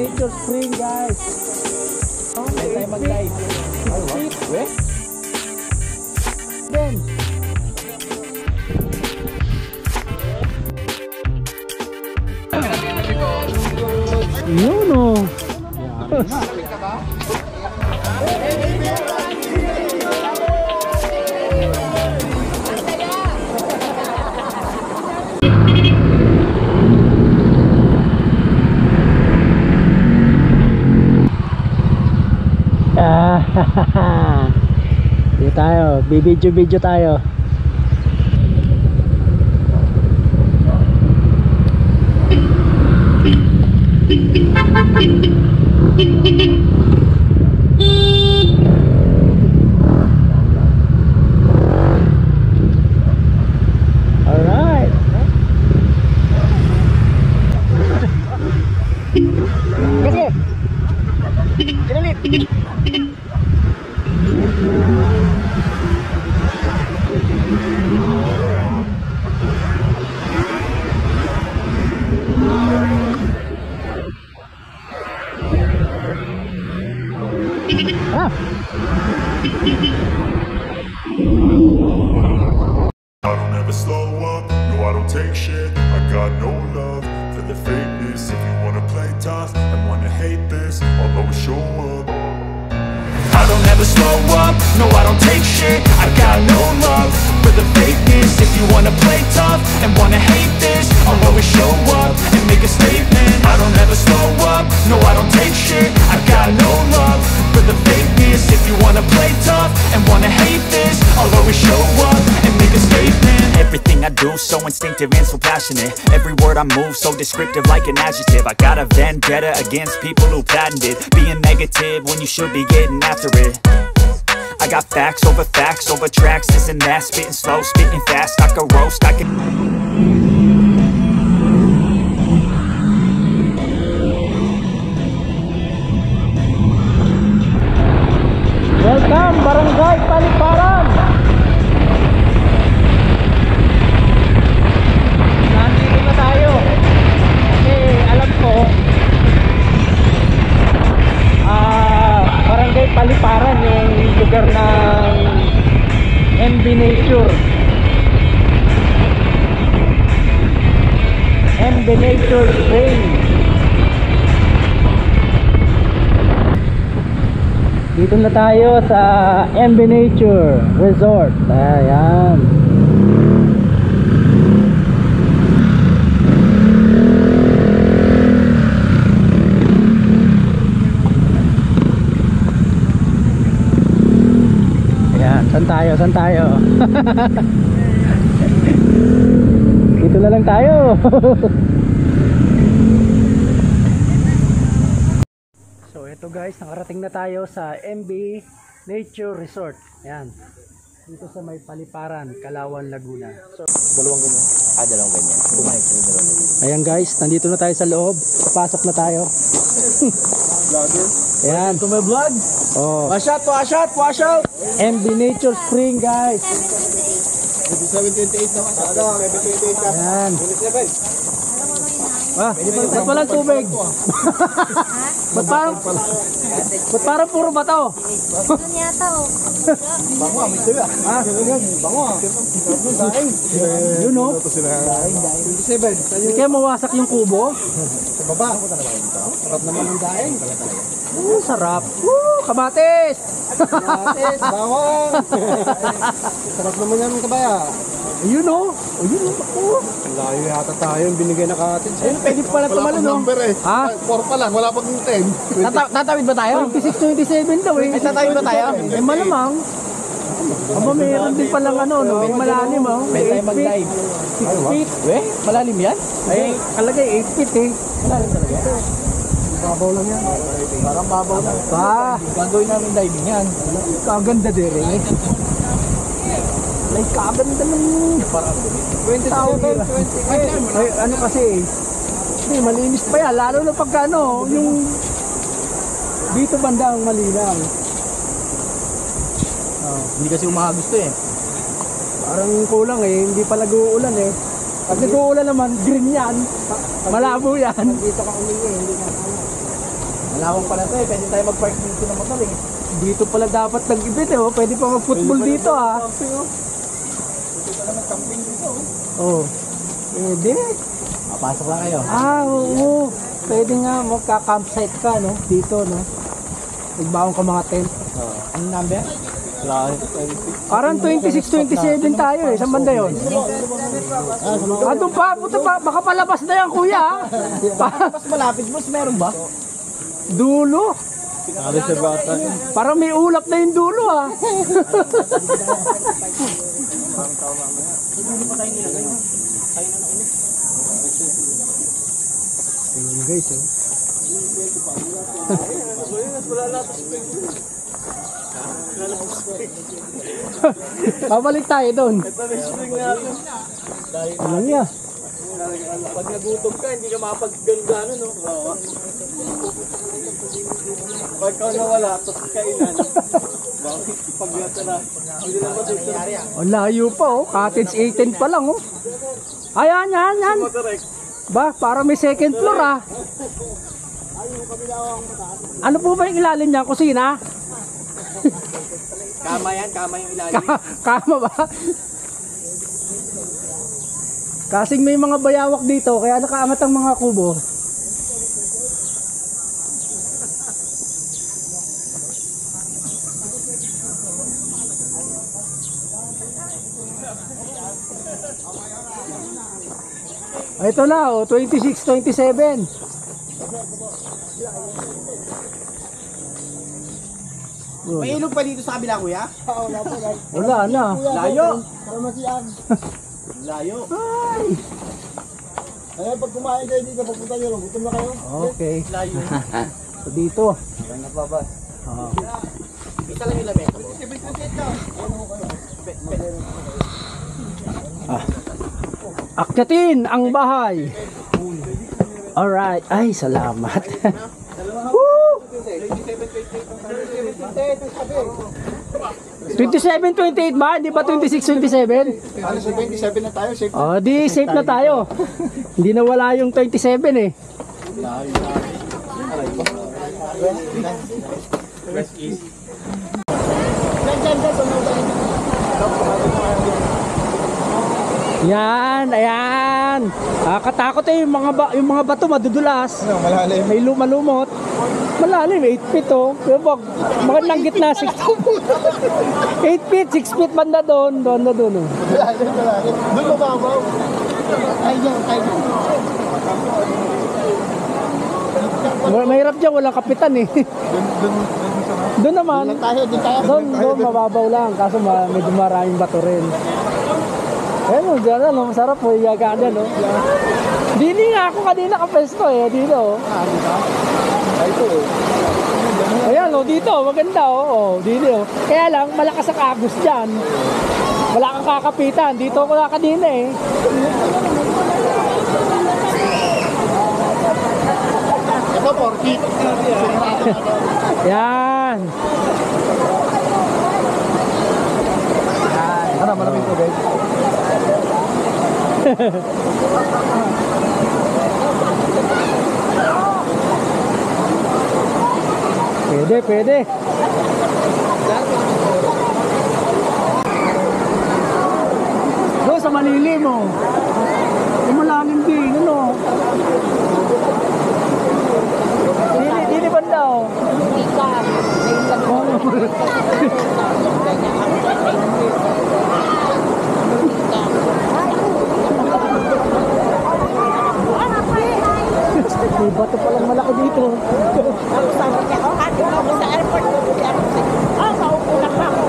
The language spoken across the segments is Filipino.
Nature Spring, guys. May tayo mag-dive. Weh? Then yun o. Dito tayo, bibidyo tayo. Alright. Kasi kinalit. I don't ever slow up, no I don't take shit. I got no love for the fakeness. If you wanna play tough and wanna hate this, I'll always show up. I don't ever slow up, no I don't take shit. I got no love for the fakeness. If you wanna play tough and wanna hate this, I'll always show up and make a statement. I don't ever slow up, no I don't take shit. I got no love for the fakeness. If you wanna play tough and wanna hate this, I'll always show up and make a statement. Everything I do so instinctive and so passionate. Every word I move so descriptive like an adjective. I got a vendetta against people who patented being negative when you should be getting after it. I got facts over tracks, this and that. Spitting slow, spitting fast, I can roast, I can... Welcome, Barangay Paliparan. Nandito na tayo. Kasi alam ko Barangay Paliparan yung lugar ng MB Nature. MB Nature Spring. Dito na tayo sa MB Nature Resort. Ayan. Ayan, saan tayo? Dito na lang tayo. Ito guys, nakarating na tayo sa MB Nature Resort. Ayan. Dito sa may Paliparan, Calauan, Laguna. So, Dalawang ganyan. Kumain ko dalawang ganyan. ayan guys, nandito na tayo sa loob. Papasok na tayo. Vlogger. Ayan. Ito may vlog. Oh. Wash out. MB Nature Spring guys. 2728 naman. Ayan. Ba't walang tubig? Ba't parang puro bato? Ano yata o? Bango, may siya. Bango. Yun o. 27. Hindi kaya mawasak yung kubo? Sa baba. Sarap naman ng daing. Sarap. Kamatis! Kamatis, bawang. Sarap naman yan ng kabaya. Ayun o. Layo yata tayo yung binigay na katin. Ayun, pwede pala tumalo no? Number eh. Ha? 4 pa lang, wala pang 10. Tatawid ba tayo? 26-27 daw eh. Ay, tatawid ba tayo? Eh malamang. Aba, mayroon din palang ano, no? May malalim oh. May tayo mag-dive. 6 feet. Weh, malalim yan? Ay, kalagay 8 feet eh. Malalim talaga. Babaw lang yan. Parang babaw na. Gagawin namin diving yan. Kaganda din eh. Ay, kaganda ng... 20,000. Ay, ano kasi eh. Hindi, malinis pa yan. Lalo na pagka ano, yung... Dito banda ang malinaw. Hindi kasi umagusto eh. Parang kulang eh. Hindi pa nag-uulan eh. Pag nag-uulan naman, green yan. Malabo yan. Dito ka umingi, hindi na ano. Malawang pala to eh. Pwede tayo mag-park dito ng motor eh. Dito pala dapat nag-ibit eh. Oh. Pwede pa mag-football dito ah. Camping oh. Pwede pala mag-camping dito oh. Oh. Pwede. Pasok lang kayo. Oo. Pwede nga magka-campsite ka no dito no. Nagbaon ka mga tent. Anong number? Parang 26-27 tayo eh. Saan banda yun? Doon pa. Puto pa. Baka palabas na yan kuya. Mas malapit boss, meron ba? Dulo. Sabi sa bata. Parang may ulap na yung dulo ah. Ayun guys oh. Babalik tayo doon. Alam niya. Pag nagutom ka, hindi ka mapag-gano, no? Oo. Pag ka nawala, tapos kainan. Bakit? Pag natala, hindi na matutulari. Ang layo pa oh. Cottage 18 pa lang oh. Ayan, yan. Ba, para may second floor ah. Ano po ba yung ilalim niya? Kusina? Kama yan, kama yung ilalim. Kama ba? Kasing may mga bayawak dito, kaya nakaangat ang mga kubo. Ito na, oh, 26-27. May ilog pa dito sa kabila, kuya? Wala na. Layo! Layo. Ay! Kaya pag kumain kayo dito, pagpunta nyo lang, gutom na kayo. Okay. Layo. So dito. Kaya na pa ba? Oh. Isa lang yung lamesa. Akyatin ang bahay. Alright. Ay, salamat. Woo! 27-28 ba? Hindi ba 26-27? Ano sa 27 na tayo? Safe Oh, di safe na tayo. Hindi na wala yung 27 eh. Yan, ayan. Katakot eh yung mga bato madudulas. malalim. May lumalumot. Malalim, 8 feet oh. Pero pag magandang gitna, 6 8 feet, 6 feet banda doon. Oh. Malalim. Doon mababaw. Ay, Mahirap dyan, walang kapitan eh. Doon naman. Doon mababaw lang. Kaso medyo maraming bato rin. Ayun, dyan no, masarap po, iyagaan dyan no. Dili nga ako kanina kapesto eh, dito. Ayan o, dito, maganda o, dito o. Kaya lang, malakas ang agos dyan. Wala kang kakapitan, dito ako na kanina eh. Ito, 40. Yan. Ano, maraming tubig? Pwede. Doon sa malilim mo. Yung malalim din, ano? Dili banda o. May bato palang malaki dito. Sabi niya, oh, hati mo ako sa airport. Oh, kaupo lang ako.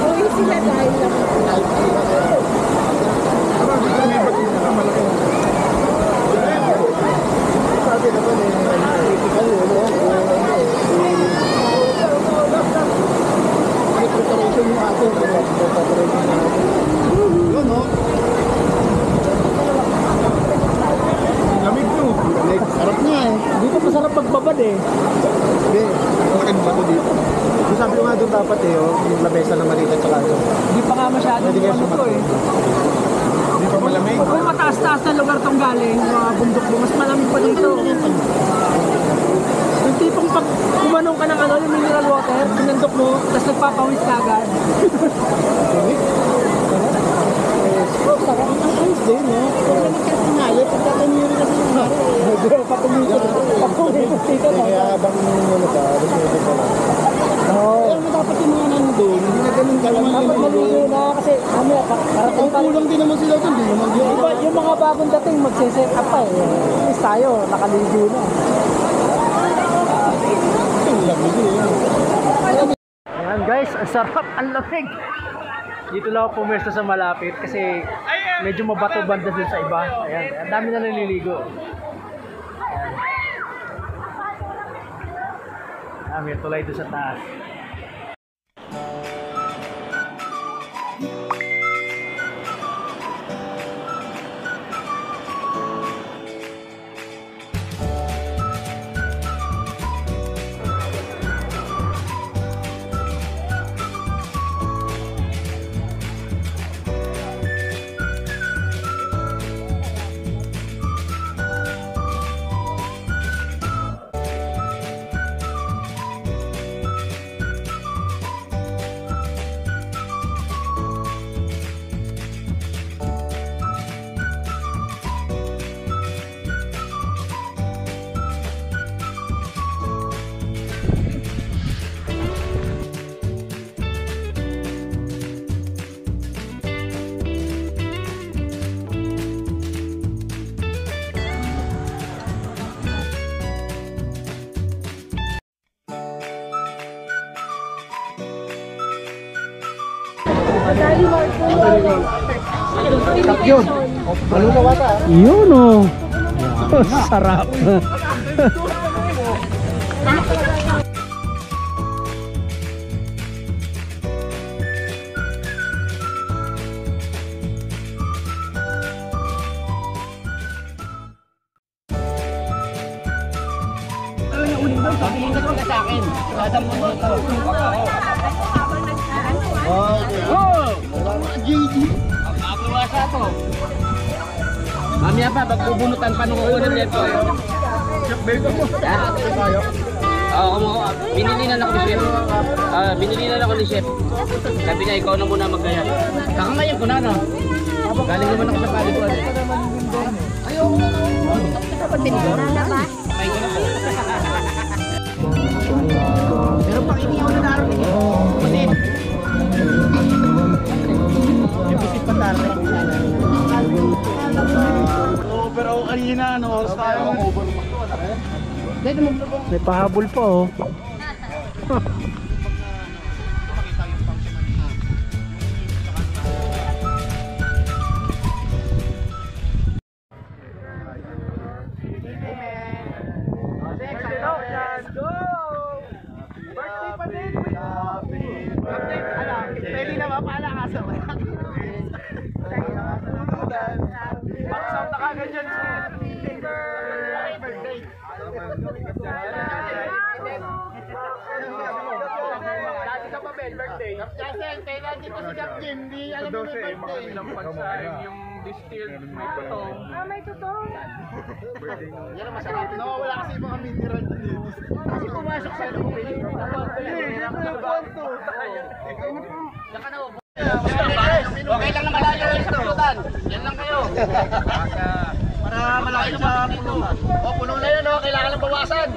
Uwi sila dahil lang. masyado ano to eh. Hindi pa malamig. Kung mataas-taas na lugar tong galing, mga bundok mo, mas malamig pa dito. Yung tipong pag kumanong ka ng ano, yung mineral water, sinandok mo, tapos nagpapawis ka agad. Sarap ang ayos din, no? Kung naman kasi sinali, pagkakamiri kasi yung maro. Patumikot dito. Kaya habang ano ka, pwede ka lang. Kaya mo dapat yung mga nandun, hindi na ganun ka lang. Dapat maligo na kasi ano, karating pa. Kulang din naman sila dun, di naman yun. Yung mga bagong dating magsiset up pa eh. At least tayo, nakaligo na. Yung lamig eh. Ayan guys, ang sarap, ang lamig. Dito lang ako pumesto sa malapit kasi medyo mabato banda dun sa iba. Ayan, ang dami na naliligo. Ayan. May tulay doon sa taas. Yun. Maluna bata. Yun oh. Sarap. Mamaya pa, pagbubunutan pa nung ulo nito. Oo, binili na ako ni Chef. Binili na ako ni Chef. Sabi niya, ikaw na muna magkaya. Kakangayan ko na, no? Galing naman ako sa paliguan eh. Ayaw! Kamay ko na po. Pero pang iniyaw na naroon eh. Pusit. Yung pusit pa naroon. Pero kanina, ano, oras tayo ang over. May pahabol pa oh. Pwede na ba? Paala ka sa mga. Paksam na kagad dyan siya. Birthday. Dati ka pa, Ben, birthday. Kasi, kailan dito si Captain, hindi alam mo may birthday. Ilang pagsayang yung distilled may tutong. May tutong. Yan ang masarap. Nawawala kasi yung mga mineral dito. Kasi pumasok sa loob. Hindi, siyempre yung kwanto. Saka na upo. Okay lang na malayo sa pulutan. Yan lang kayo. Para malayo sa puno. O, puno na yun, kailangan lang bawasan.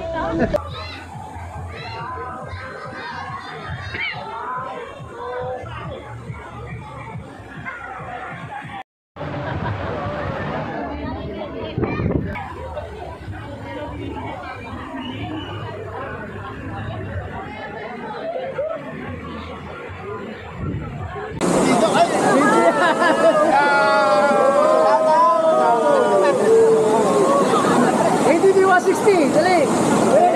ADB 160, dali!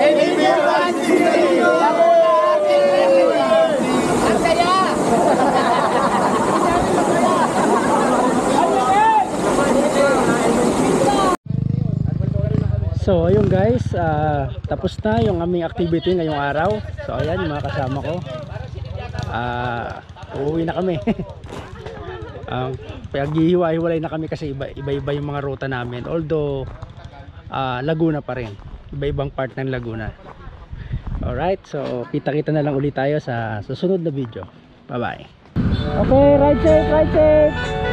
ADB 160! Ang saya! So ayun guys, tapos na yung aming activity ngayong araw. So ayan yung mga kasama ko. Uuwi na kami. Paghihiwa-hiwalay na kami kasi iba-iba yung mga ruta namin. Although Laguna pa rin, iba-ibang part ng Laguna. Alright, so kita-kita na lang ulit tayo sa susunod na video. Bye bye. Okay, ride safe, ride safe.